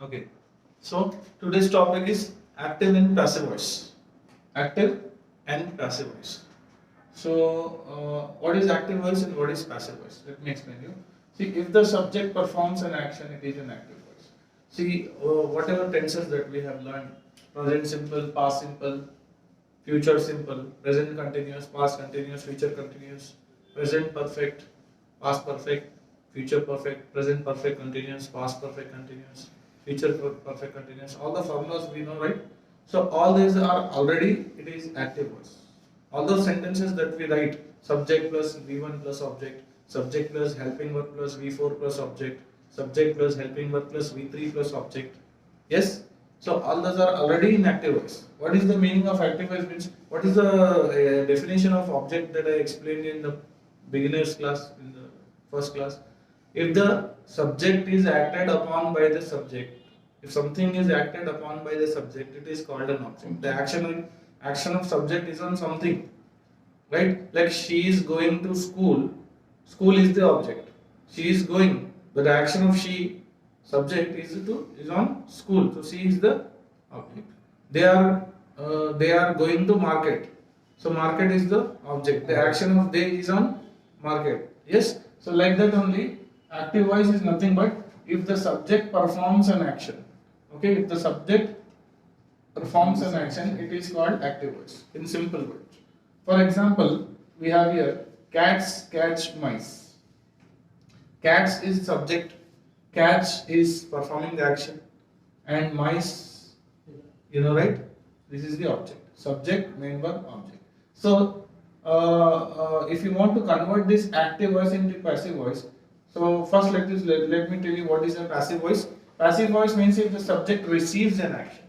Okay. So today's topic is active and passive voice. Active and passive voice. So what is active voice and what is passive voice? Let me explain you. See, if the subject performs an action, it is an active voice. See, whatever tenses that we have learned, present simple, past simple, future simple, present continuous, past continuous, future continuous, present perfect, past perfect, future perfect, present perfect continuous, past perfect continuous, future perfect continuous. All the formulas we know, right? So all these are already, it is active voice. All those sentences that we write, subject plus V1 plus object, subject plus helping verb plus V4 plus object, subject plus helping verb plus V3 plus object. Yes? So all those are already in active voice. What is the meaning of active voice? Means what is the definition of object that I explained in the beginners class, in the first class? If the subject is acted upon by the subject, if something is acted upon by the subject, it is called an object. The action of subject is on something, right? Like she is going to school. School is the object. She is going, but the action of she subject is on school. So she is the object. They are going to market. So market is the object. The action of they is on market. Yes. So like that only. Active voice is nothing but if the subject performs an action. Okay. If the subject performs an action, it is called active voice. In simple words. For example, we have here cats catch mice. Cats is subject, catch is performing the action, and mice, you know, right? This is the object. Subject, main verb, object. So, if you want to convert this active voice into passive voice, so first let me tell you what is a passive voice. Passive voice means if the subject receives an action.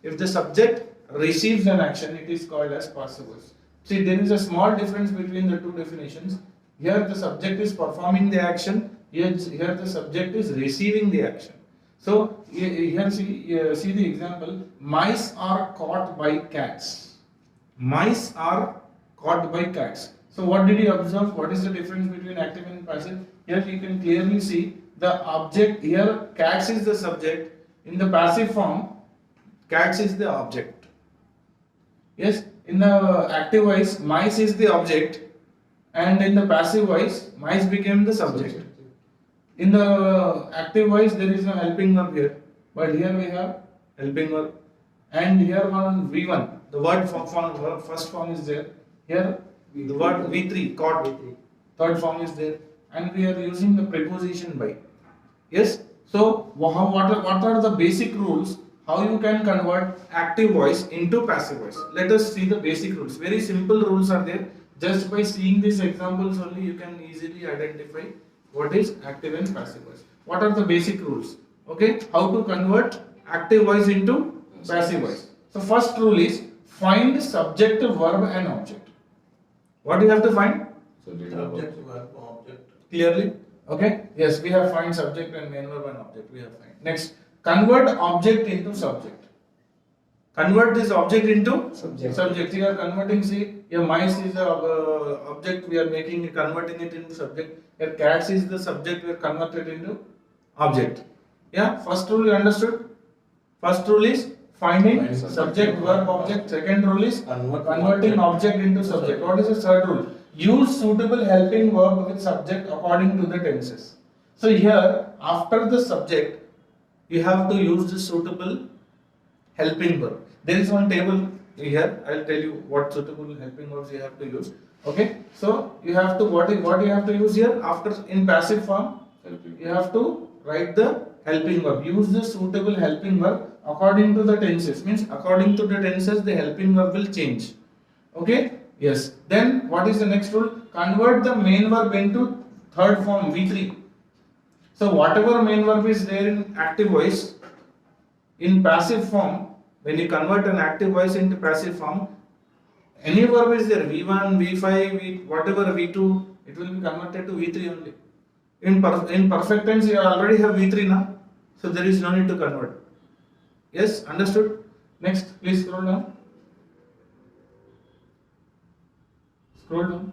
If the subject receives an action, it is called as passive voice. See, there is a small difference between the two definitions. Here the subject is performing the action, here the subject is receiving the action. So here see the example, mice are caught by cats. Mice are caught by cats. So what did you observe? What is the difference between active and passive? Here you can clearly see the object, here cats is the subject, in the passive form cats is the object. Yes, in the active voice, mice is the object, and in the passive voice, mice became the subject. In the active voice, there is no helping verb here, but here we have helping verb, and here one V1, the word first form is there. Here the word V3, caught, third form is there, and we are using the preposition by. Yes, so what are the basic rules? How you can convert active voice into passive voice? Let us see the basic rules. Very simple rules are there. Just by seeing these examples only, you can easily identify what is active and passive voice. What are the basic rules? Okay, how to convert active voice into passive voice? So first rule is find subject, verb and object. What do you have to find? Subject, verb, object. Clearly? Okay. Yes, we have find subject and main verb and object. We have find. Next, convert object into subject. Convert this object into subject. We are converting. See, here mice is the object. We are converting it into subject. Here cats is the subject. We are converted into object. Yeah. First rule you understood. First rule is finding subject, verb, object. Second rule is converting object into subject. What is the third rule? Use suitable helping verb with subject according to the tenses. So here, after the subject, you have to use the suitable helping verb. There is one table here. I will tell you what suitable helping verbs you have to use. Okay. So you have to what you have to use here after in passive form. You have to write the helping verb. Use the suitable helping verb according to the tenses. Means according to the tenses, the helping verb will change. Okay. Yes. Then what is the next rule? Convert the main verb into third form V3. So whatever main verb is there in active voice, in passive form, when you convert an active voice into passive form, any verb is there, V1, V5, whatever V2, it will be converted to V3 only. In perfect tense, you already have V3 now, so there is no need to convert. Yes, understood? Next, please scroll down. Scroll down.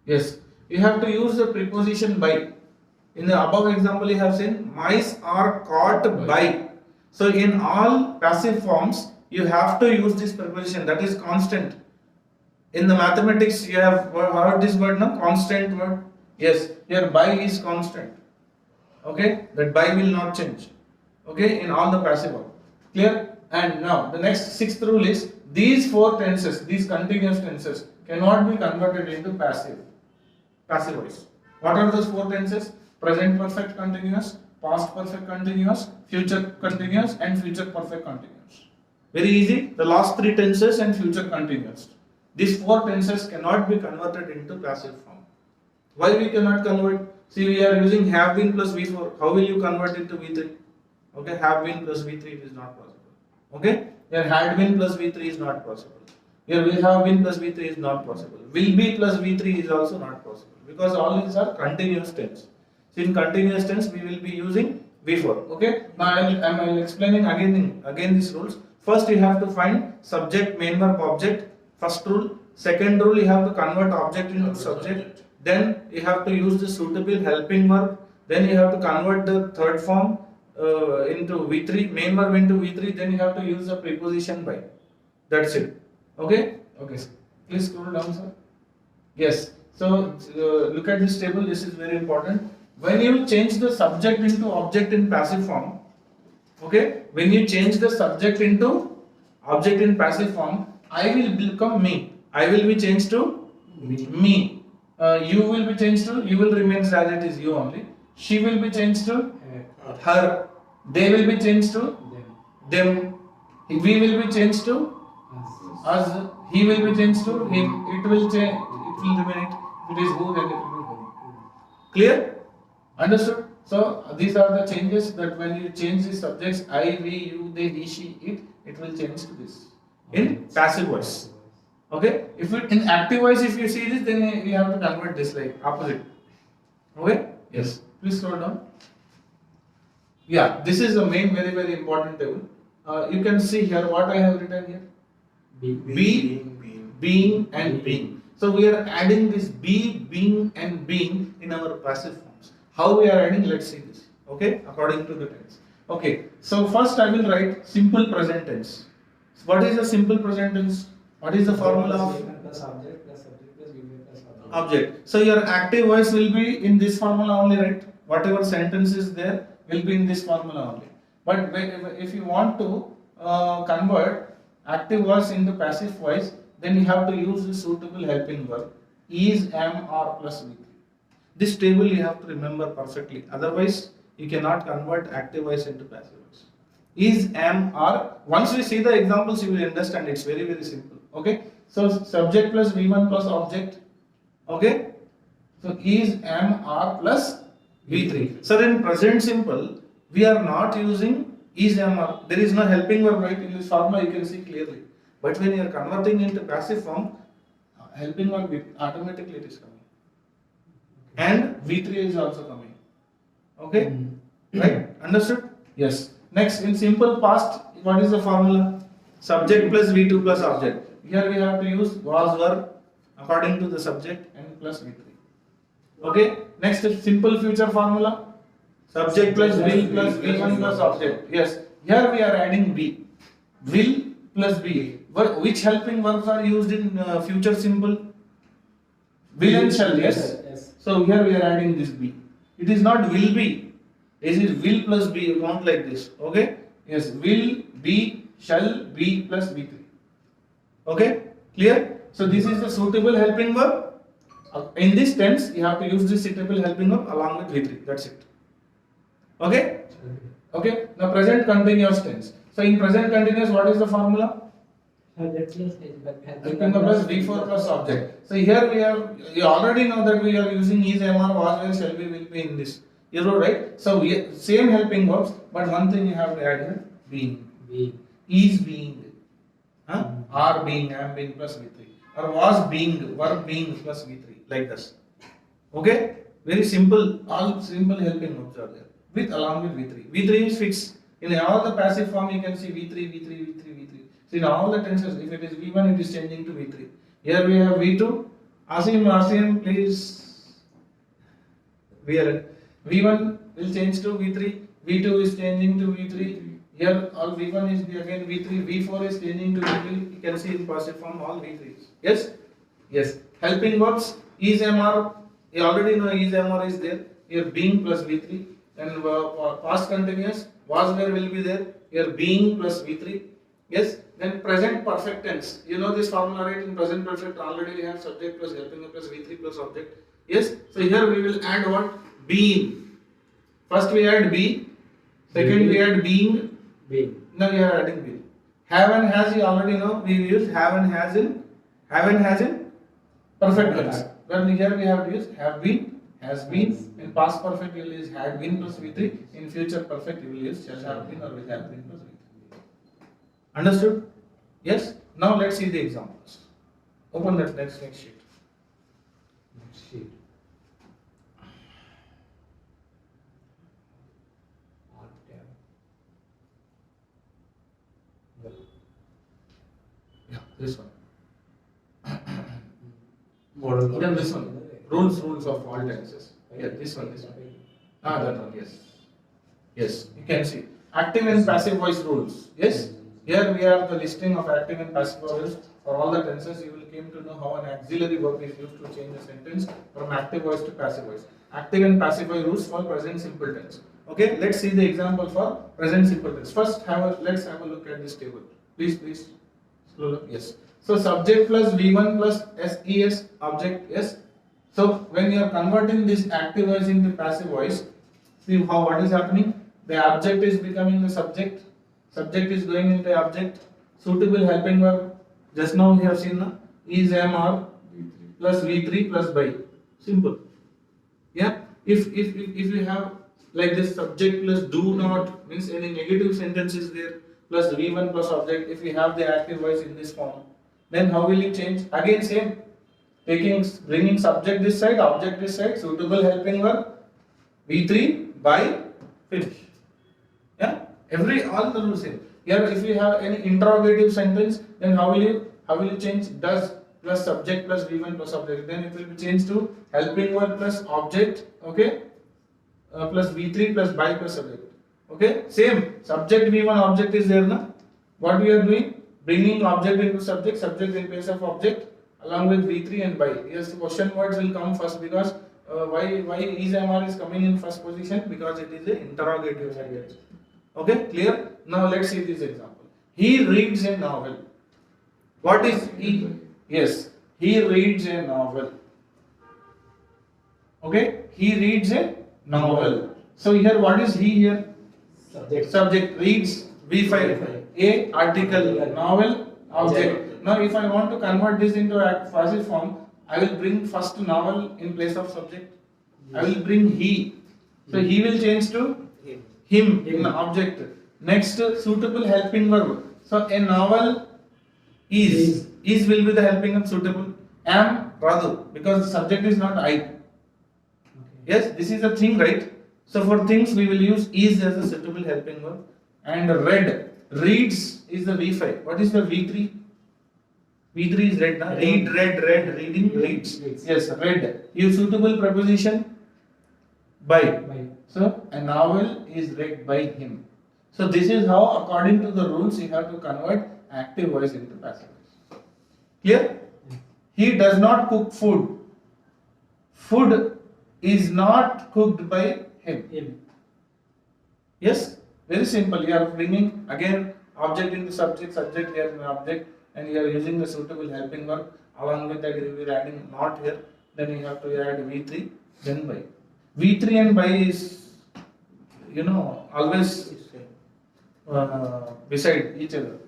Yes, you have to use the preposition by. In the above example, you have seen mice are caught by. So in all passive forms, you have to use this preposition that is constant. In the mathematics, you have heard this word now, constant word. Yes, here by is constant. Okay, that by will not change. Okay, in all the passive verb. Clear? And now the next sixth rule is these four tenses, these continuous tenses cannot be converted into passive voice. What are those four tenses? Present perfect continuous, past perfect continuous, future continuous, and future perfect continuous. Very easy. The last three tenses and future continuous. These four tenses cannot be converted into passive form. Why we cannot convert? See, we are using have been plus V4. How will you convert it to V3? Okay, have been plus V3 it is not possible. Okay, here had been plus V3 is not possible. Here will have been plus V3 is not possible. Will be plus V3 is also not possible because all these are continuous tense. So in continuous tense we will be using V4. Okay, now I am explaining again these rules. First you have to find subject, main verb, object. First rule. Second rule, you have to convert object into subject. Then you have to use the suitable helping verb. Then you have to convert the third form into V3, main verb into V3. Then you have to use the preposition by. That's it. Okay? Okay. Please scroll down, sir. Yes. So look at this table. This is very important. When you change the subject into object in passive form, okay? When you change the subject into object in passive form, I will become me. I will be changed to me. You will be changed to, you will remain as it is you only. She will be changed to her. They will be changed to them. We will be changed to us. He will be changed to him. It will change. It will remain it. If it is who, then it will be who. Clear? Understood? So these are the changes that when you change the subjects I, we, you, they, he, she, it will change to this in passive voice. Okay? If it in active voice, if you see this, then you have to convert this like opposite. Okay? Yes. Please scroll down. Yeah, this is the main very important table. You can see here what I have written here. Being and being. So we are adding this be, being and being in our passive forms. How we are adding? Let's see this. Okay? According to the tense. Okay. So first I will write simple present tense. What is the simple present tense? What is the formula of object? So your active voice will be in this formula only, right? Whatever sentence is there will be in this formula only. But if you want to convert active voice into passive voice, then you have to use the suitable helping verb is, am, are plus V3. This table you have to remember perfectly. Otherwise, you cannot convert active voice into passive voice. Is, am, are. Once we see the examples, you will understand. It's very simple. Okay. So subject plus V1 plus object. Okay. So is, am, are plus V3. So in present simple, we are not using is, am, are. There is no helping verb right in this formula. You can see clearly. But when you are converting into passive form, helping verb automatically it is coming. And V3 is also coming. Okay? Right? Understood? Yes. Next, in simple past, what is the formula? Subject plus V2 plus object. Here we have to use was, were according to the subject and plus V3. Okay? Next is simple future formula. Subject plus will plus V1 plus object. Yes. Here we are adding be. Will plus be. Which helping verbs are used in future simple? Will and shall, yes? So here we are adding this be. It is not will be. It is will plus be. You count like this. Okay? Yes. Will, be, shall, be plus V3. Okay? Clear? So this is the suitable helping verb. In this tense, you have to use this suitable helping verb along with V3. That's it. Okay? Okay? Now present continuous tense. So in present continuous, what is the formula? Helping verb plus V4 plus object. So here we have, you already know that we are using is, am, are, was, were, shall be, will be in this. You know, right? So same helping verbs, but one thing you have to add here, being. Is being. Are being, am being plus V3. Or was being, verb being plus V3. Like this. Okay? Very simple, all simple helping verbs are there. With along with V3. V3 is fixed. In all the passive form you can see V3. So in all the tenses, if it is V1, it is changing to V3. Here we have V2. Asim, please. V1 will change to V3, V2 is changing to V3. Here all V1 is again V3, V4 is changing to V3. You can see in positive form all V3s. Yes? Yes. Helping verbs is MR. You already know is MR is there. Here being plus V3. And past continuous was where will be there. Here being plus V3. Yes. Then present perfect tense. You know this formula, right? In present perfect already we have subject plus helping verb plus V3 plus object. Yes. So here we will add what? Being. First we add be. Second we add being. Now we are adding be. Have and has you already know. We use have and has in perfect tense. But here we have to use have been, has been. In past perfect you will use had been plus V3. In future perfect you will use shall have been or will have been plus V3. Understood? Yes? Now let's see the examples. Open that next sheet. Yeah, this one. Model. Then this one. Rules of all tenses. Yeah, this one. That one, yes. Yes, you can see. Active and passive voice rules. Yes? Here we have the listing of active and passive voice for all the tenses. You will came to know how an auxiliary verb is used to change a sentence from active voice to passive voice. Active and passive voice rules for present simple tense. Okay, let's see the example for present simple tense. First, let's have a look at this table. Please. Scroll up. Yes. So subject plus V1 plus SES object. Yes. So when you are converting this active voice into passive voice, see what is happening. The object is becoming the subject. Subject is going into object. Suitable helping verb. Just now we have seen is MR plus V3 plus by. Simple. Yeah. If you have like this subject plus do not means any negative sentence is there plus V1 plus object. If we have the active voice in this form, then how will it change? Again same. Bringing subject this side, object this side, suitable helping verb, V3 by finish. Yeah, all the rules same. Here, if you have any interrogative sentence, then how will you change? Does plus subject plus V1 plus object. Then it will be changed to helping verb plus object. Okay, plus V3 plus by plus subject. Okay, same. Subject V1 object is there na. What we are doing? Bringing object into subject in place of object. Along with V3 and by. Yes, question words will come first because why is MR is coming in first position? Because it is an interrogative sentence. Okay, clear? Now let's see this example. He reads a novel. What is he? Yes, he reads a novel. Okay, he reads a novel. So here, what is he here? Subject reads V5. A article, novel, object. Now, if I want to convert this into a passive form, I will bring first novel in place of subject. I will bring he. So he will change to him in the object. Next, suitable helping verb. So a novel is will be the helping verb suitable. Am Radu because the subject is not I. Yes, this is a thing, right? So for things we will use is as a suitable helping verb. And reads is the V5. What is the V3? V3 is read, na? Read, reading, reads. Yes, read. Use suitable preposition by. So, a novel is read by him. So, this is how, according to the rules, you have to convert active voice into passive voice. Clear? He does not cook food. Food is not cooked by him. Yes? Very simple. You are bringing again object into subject here in object. And you are using the suitable helping verb. Along with that, you will be adding not here. Then you have to add V3, then by. V3 and by is, always beside each other.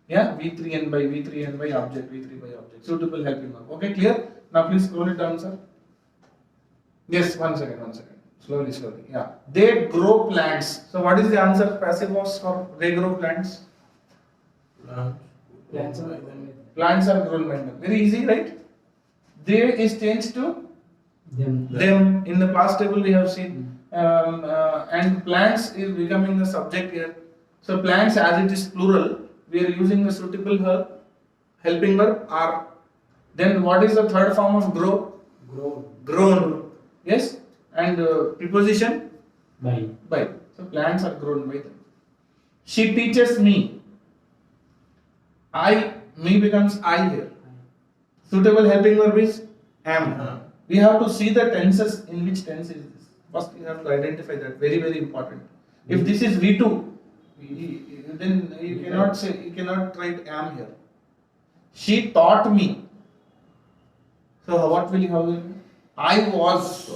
Yeah, V3 and by object, V3 by object. Suitable helping verb. Okay, clear? Now please scroll it down, sir. Yes, one second. Slowly. Yeah. They grow plants. So what is the answer? Passive voice for they grow plants? Plants are grown by them. Very easy, right? They is changed to them. In the past table we have seen. And plants is becoming the subject here. So plants, as it is plural, we are using the suitable verb, helping verb are. Then what is the third form of grow? Grown. Yes? and preposition By. by. So plants are grown by them. She teaches me. Me becomes I here. Suitable helping verb is am. We have to see the tenses. In which tense is this? First, we have to identify that. Very, very important. If this is V2, then you cannot say, you cannot write am here. She taught me. So what will you have? I was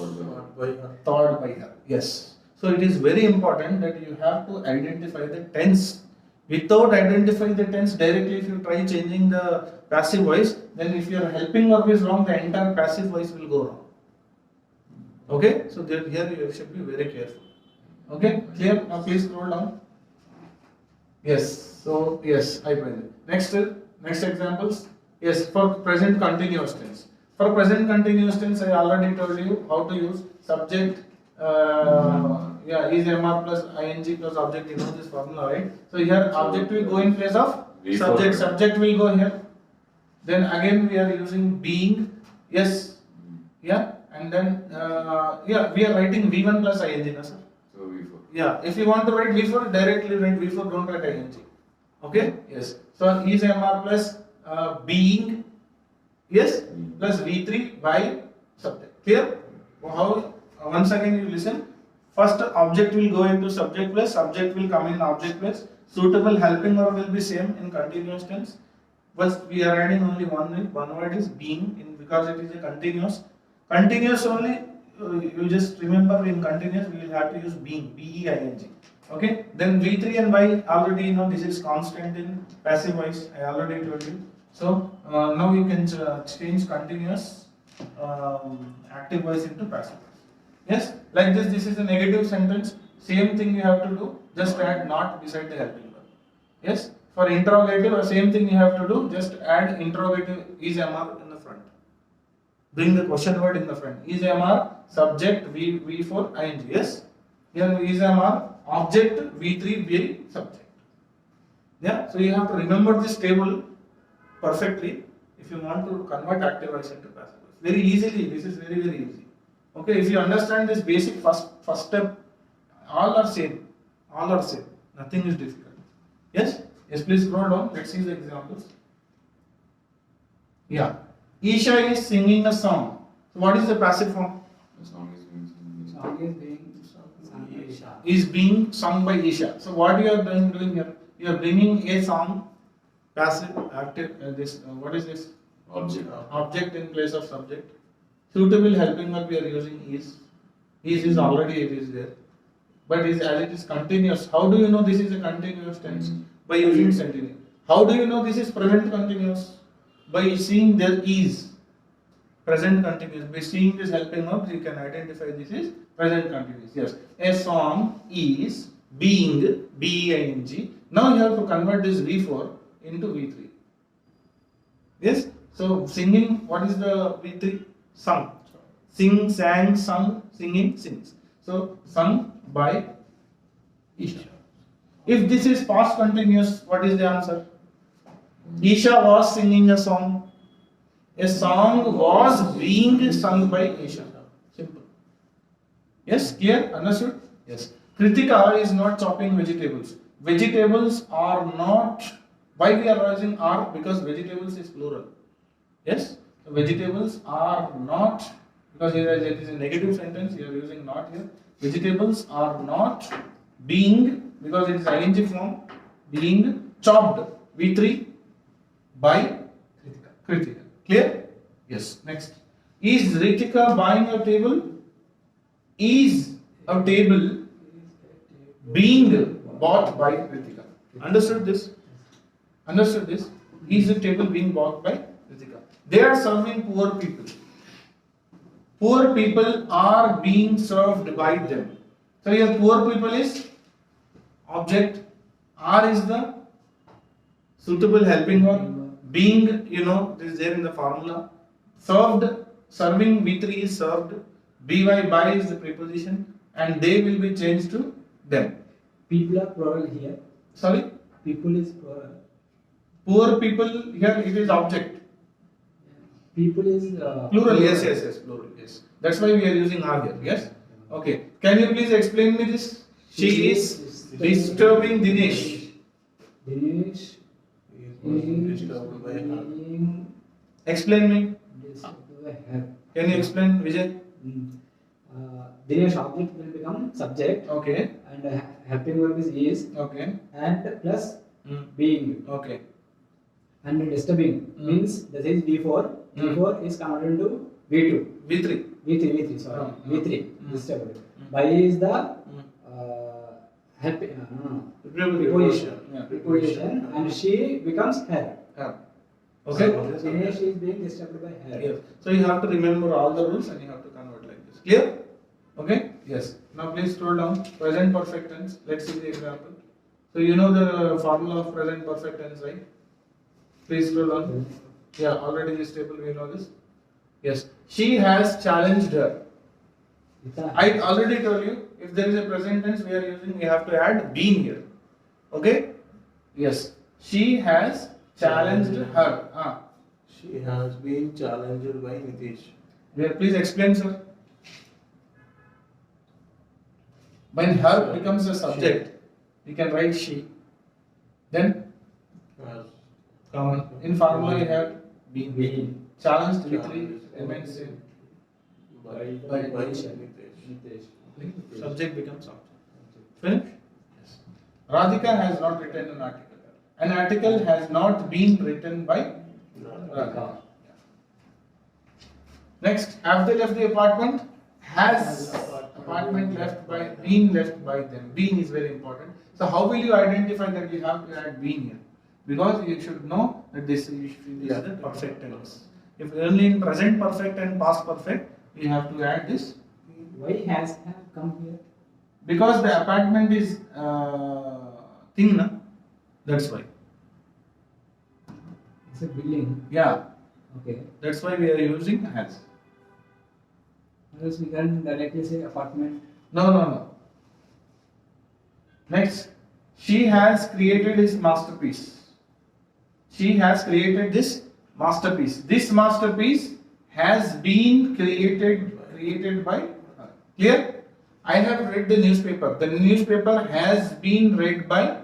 taught by her. Yes. So it is very important that you have to identify the tense. Without identifying the tense directly, if you try changing the passive voice, then if your helping verb is wrong, the entire passive voice will go wrong. Okay? So here you should be very careful. Okay? Clear? Now please scroll down. Yes. So yes, I find it. Next examples. Yes, for present continuous tense. For present continuous tense, I already told you how to use subject. Is MR plus ing plus object. You know this formula, right? So here object will go in place of subject. Subject will go here. Then again we are using being. Yes. Yeah. And then we are writing V1 plus ing, sir. So V4. Yeah. If you want to write V4, directly write V4. Don't write ing. Okay. Yes. So is MR plus being. Yes. Plus V3 by subject. Clear? How? Once again you listen. First object will go into subject plus, subject will come in object plus. Suitable helping verb will be same in continuous tense. But we are adding only one word is being because it is a continuous. Continuous only, you just remember in continuous we will have to use being, B-E-I-N-G. Okay? Then V3 and Y already you know this is constant in passive voice. I already told you. So now you can change continuous active voice into passive voice. Yes, like this is a negative sentence. Same thing you have to do. Just add not beside the helping verb. Yes, for interrogative, same thing you have to do. Just add interrogative is MR in the front. Bring the question word in the front. Is MR subject V4 ing. Yes, here is MR object V3 be subject. Yeah, so you have to remember this table perfectly if you want to convert active voice into passive voice. Very easily. This is very easy. Okay, if you understand this basic first step, all are same. Nothing is difficult. Yes? Yes, please scroll down. Let's see the examples. Yeah. Isha is singing a song. So what is the passive form? The song is being sung. Is being sung by Isha. So what you are doing here? You are bringing a song, passive, active, what is this? Object in place of subject. Suitable helping verb we are using is. Is already it is there. But as it is continuous. How do you know this is a continuous tense? By using sentence. How do you know this is present continuous? By seeing there is present continuous. By seeing this helping verb, you can identify this is present continuous. Yes. A song is being, B-E-I-N-G. Now you have to convert this V4 into V3. Yes. So singing, what is the V3? Sung. Sing, sang, sung, singing, sings. So sung by Isha. If this is past continuous, what is the answer? Isha was singing a song. A song was being sung by Isha. Simple. Yes, clear? Understood? Yes. Kritika is not chopping vegetables. Vegetables are not. Why we are using are? Because vegetables is plural. Yes. So vegetables are not, because here it is a negative sentence, you are using not here. Vegetables are not being, because it is ing form, being chopped. V3 by Kritika. Clear? Yes. Next. Is Ritika buying a table? Is a table being bought by Ritika? Understood this? Understood this? Is the table being bought by Ritika? They are serving poor people. Poor people are being served by them. So here poor people is object. R is the suitable helping verb. Being, you know, this is there in the formula. Served, serving V3 is served. By by is the preposition, and they will be changed to them. People are plural here. Sorry? People is plural. Poor people, here it is object. People is Plural, yes, plural, yes. That's why we are using R here, yes? Okay. Can you please explain me this? She is disturbing Dinesh. Dinesh Is disturbed by her. being Explain me. disturbed by her. Can you explain, Vijay? Dinesh object will become subject Okay. and helping verb is Okay. and plus Mm. being Okay. and disturbing means that is V4. V4 is converted into V2. V3. V3 sorry Oh, V3 mm. disturbed. Mm. By is the Mm. helping Preposition. preposition Yeah. preposition and she becomes her. Yeah. Okay. So Dinesh is being disturbed by her. Yes. So you have to remember all the rules and you have to convert like this. Clear? Okay? Yes. Now please scroll down. Present perfect tense. Let's see the example. So you know the formula of present perfect tense, right? Please scroll down. Yeah, already this table we know this. Yes. She has challenged her. Ita. I already told you if there is a present tense we are using, we have to add been here. Okay? Yes. She has challenged her. She has been challenged by Nitish. Yeah, please explain, sir. When her becomes a subject, we can write she. Then Has common. In formula you have been. Been. Challenged with three remains same. by Nitish. Nitesh. Subject becomes object. Finish? Yes. Radhika has not written an article. An article has not been written by Radhika. Next, have they left the apartment? Has apartment left by been left by them? Been is very important. So how will you identify that you have to add been here? Because you should know that this is the perfect tense. If only in present perfect and past perfect, you have to add this. Why has have come here? Because the apartment is thing, na? That's why. It's a building. Yeah, Okay. that's why we are using has. Else we can directly say apartment. No. Next, she has created this masterpiece. She has created this masterpiece. This masterpiece has been created by her. Clear? I have read the newspaper. The newspaper has been read by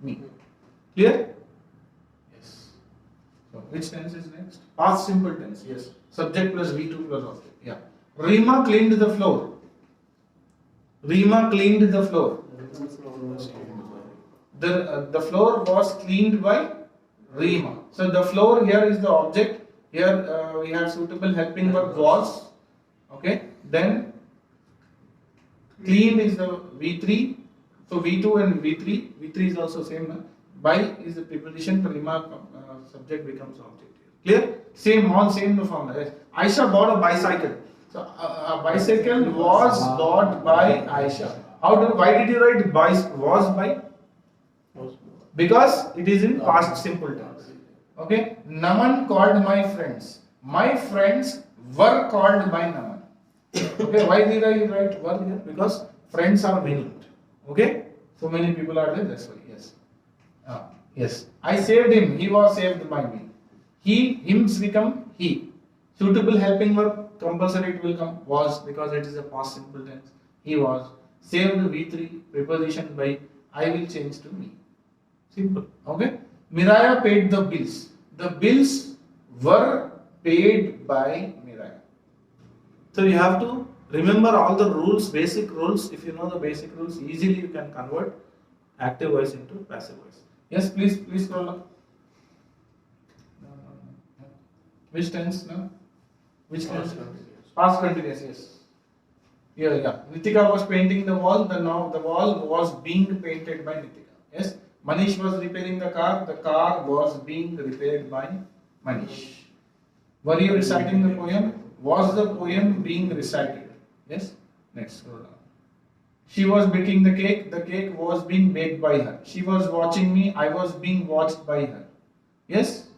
me. Clear? Yes. So which tense is next? Past simple tense. Yes. Subject plus V2 plus object. Yeah. Rima cleaned the floor. Rima cleaned the floor. The floor was cleaned by Rima. So the floor here is the object. Here we have suitable helping verb was. Okay. Then cleaned is the V3. So V2 and V3. V3 is also same. Na? By is the preposition. Rima subject becomes object. Clear? Same all same the formula. Yes. Aisha bought a bicycle. So a bicycle was bought by Aisha. Why did you write was by? Because it is in past simple tense. Okay. Naman called my friends. My friends were called by Naman. Okay. Why did I write were here? Because friends are many. Okay. So many people are there. That's why. Yes. Yes. I saved him. He was saved by me. Hims become he. Suitable helping verb compulsory it will come was because it is a past simple tense. He was saved V3 preposition by I will change to me. Simple. Okay. Miraya paid the bills. The bills were paid by Miraya. So you have to remember all the rules, basic rules. If you know the basic rules, easily you can convert active voice into passive voice. Yes, please scroll up. No. Which tense now? Which tense? Past continuous, yes. Yeah. Nitika was painting the wall. The wall was being painted by Nitika. Yes. Manish was repairing the car. The car was being repaired by Manish. Were you reciting the poem? Was the poem being recited? Yes. Next, scroll down. She was baking the cake. The cake was being baked by her. She was watching me. I was being watched by her. Yes.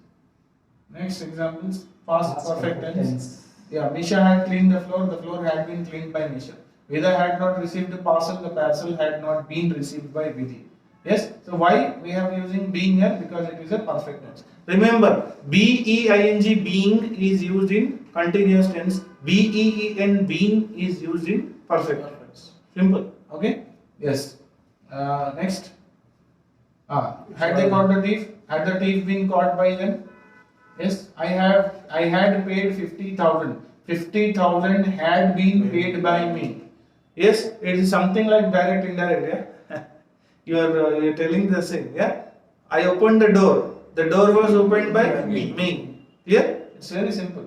Next examples. Past perfect tense. Yeah, Misha had cleaned the floor. The floor had been cleaned by Misha. Vida had not received the parcel. The parcel had not been received by Vidhi. Yes. So why we are using being here? Because it is a perfect tense. Remember, being being is used in continuous tense. Been being is used in perfect tense. Simple. Okay. Yes. Next. Had they caught the thief? Had the thief been caught by them? Yes. I had paid 50,000. 50,000 had been paid by me. Yes. It is something like direct, indirect. Yeah. You're telling the same. Yeah. I opened the door. The door was opened by me. Clear? It's very simple.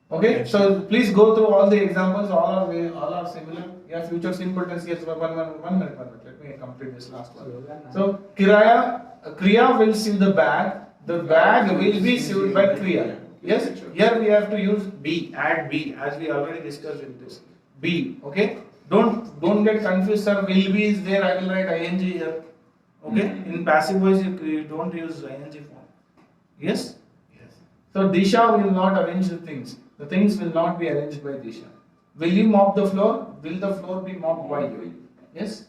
Okay, so please go through all the examples. All are similar. Yeah, future simple tense. Yes, one minute. Let me complete this last one. So Kriya will sew the bag. The bag will be sewed by Kriya. Yes. Here we have to use be. Add be, as we already discussed in this. Be. Okay. Don't get confused, sir. Will be is there. I will write ing here. Okay. In passive voice, you don't use ing form. Yes. So Disha will not arrange the things. The things will not be arranged by Disha. Will you mop the floor? Will the floor be mopped by you? Yes?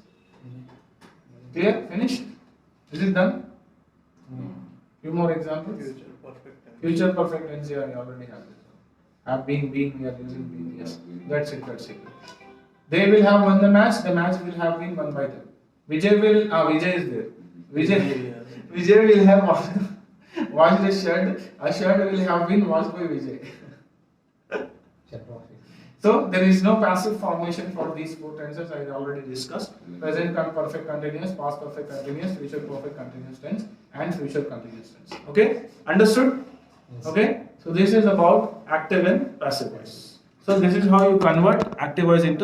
Clear? Finished? Is it done? Few more examples. Future perfect tense. Future perfect tense, you already have this. Have been, we are using been. Yes. That's it. They will have won the match will have been won by them. Vijay is there. Vijay will have washed a shirt will have been washed by Vijay. So there is no passive formation for these four tenses I already discussed. Present perfect continuous, past perfect continuous, future perfect continuous tense and future continuous tense. Okay? Understood? Yes. Okay? So this is about active and passive voice. So this is how you convert active voice into